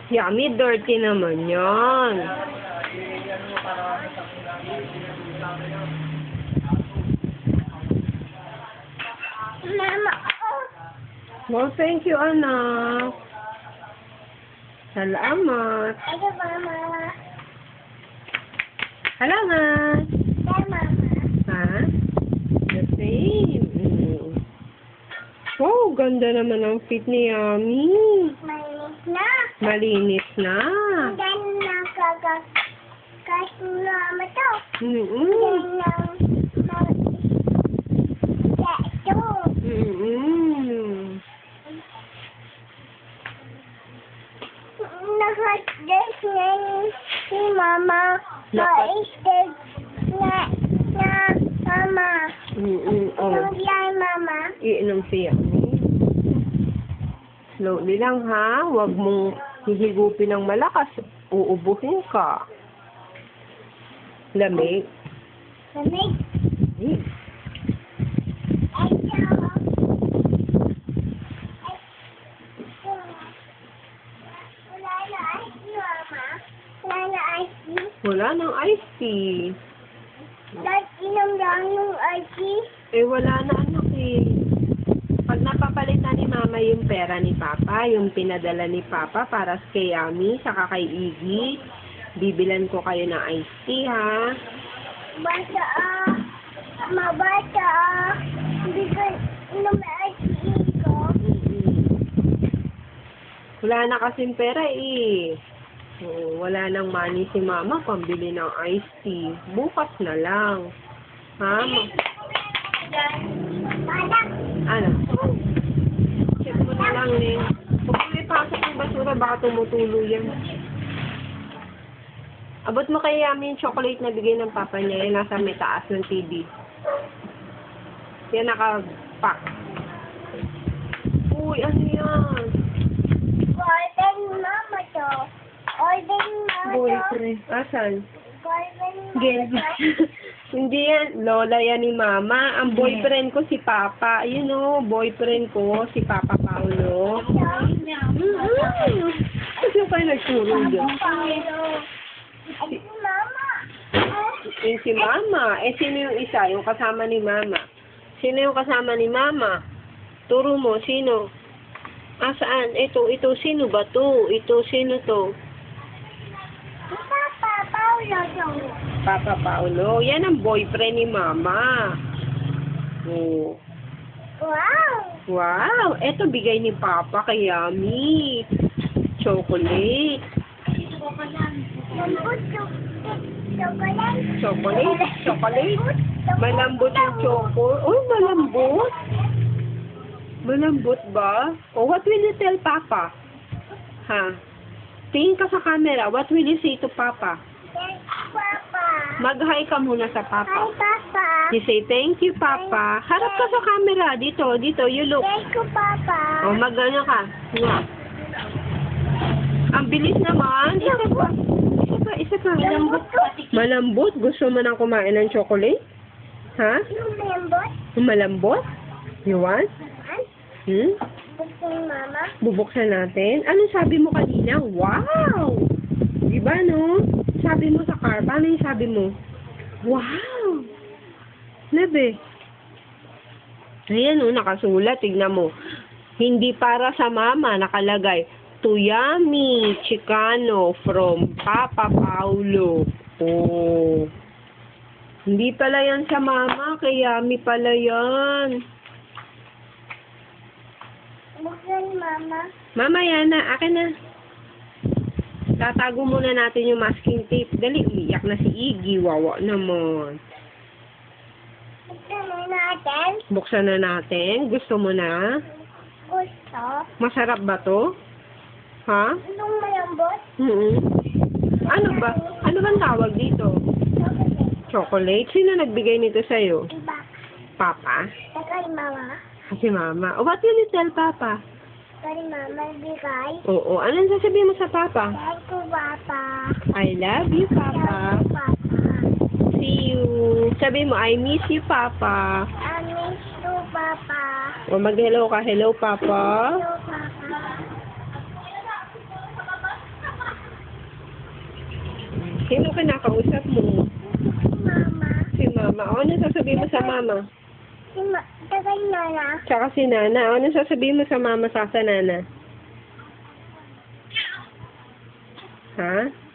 Yummy, dirty naman yan. Mama. Well, thank you, anak. Salamat. Thank you, Mama. Salamat. Bye, Mama. Ha? The same. Wow, ganda naman ang fit ni Yummy. Malinis na. Malinis na. Then, nakasulama to. Mm-mm. Then, ito. Mm-mm. Naka-dress na si Mama. Na-stage na Mama. Oh. Yan, Mama. Iinom si Yummy. Slowly lang, ha? Huwag mong hihigupin ng malakas. Uubuhin ka. Lamig. Lamig. Hmm. Wala nang iced tea. Dahil inom lang yung ice. Eh, wala na anak eh. Pag napapalitan ni Mama yung pera ni Papa, yung pinadala ni Papa para kay Yummy, saka kay Iggy, bibilan ko kayo ng iced tea, ha? Basta mabata hindi ko inom na ice ko. Wala na kasing pera eh. Oo, wala nang money si Mama pambili ng iced tea. Bukas na lang. Ha? Ano? Check mo na lang eh. Kung may pasok yung basura, baka tumutulo yan. Abot mo kay Yummy yung chocolate na bigay ng papa niya. Yan nasa may taas ng TV. Yan naka-pack. Uy, ano yan? Golden Mama to. Golden Mama to. Boyfriend. Asan? Golden Gen. Mama to. Hindi yan. Lola yan ni Mama. Ang boyfriend ko si Papa. You know, boyfriend ko si Papa Paulo. Ano kayo nagturo dyan? Ay, Mama. Yung si Mama. Eh, sino yung isa? Yung kasama ni Mama. Sino yung kasama ni Mama? Turo mo, sino? Ah, saan? Ito, sino ba to? Ito, sino to? Papa, Paulo to. Papa Paulo. Yan ang boyfriend ni Mama. Oh. Wow. Wow! Ito bigay ni Papa kay Yummy. Chocolate. Lambot chocolate. Chocolate? Malambot yung choco. Oh, malambot. Malambot ba? Oh, what will you tell Papa? Ha? Tingin ka sa camera. What will you say to Papa? Thank you, Papa. Mag-hi ka muna sa Hi, Papa. Papa. You say, thank you, Papa. Harap ka sa camera. Dito, you look. Thank you, Papa. Oh, mag-ano ka? Nga. Ang bilis naman. Isa pa. Malambot. Malambot? Gusto mo nang kumain ng chocolate? Ha? Yung lambot. Malambot? You want? Hmm? Gusto ni Mama. Bubuksan natin. Ano sabi mo kanina? Wow! Diba, no? Sabi mo sa car. Paano yung sabi mo? Wow! Labi. Ayan, no? Nakasulat. Tignan mo. Hindi para sa Mama. Nakalagay. To Yummy Chicano from Papa Paulo. Oh. Hindi pala yan sa Mama. Kay Yummy pala yan. Buksan ni Mama. Mama, yan na. Akin na. Tatago muna natin yung masking tape. Dali, umiyak na si Iggy. Wawa naman. Buksan na natin. Buksan na natin. Gusto mo na? Gusto. Masarap ba to? Ha? Anong malambot? Ano ba? Ano bang tawag dito? Chocolate. Chocolate? Sino nagbigay nito sa'yo? Iba. Papa? Kay Mama. Si Mama. Oh, what will you tell Papa? Kay Mama bigay. Oo. Anong sasabihin mo sa Papa? Thank you, Papa. I love you, Papa. Thank you, Papa. See you. Sabi mo, I miss you, Papa. I miss you, Papa. O mag-hello ka. Hello, Papa. Hello, Papa. Sino kinakausap mo? Mama. Si Mama. O, ano sasabihin mo sa Mama? Tagay Nana. Tsaka si Nana. O, ano sasabihin mo sa Mama sa Nana? Ha?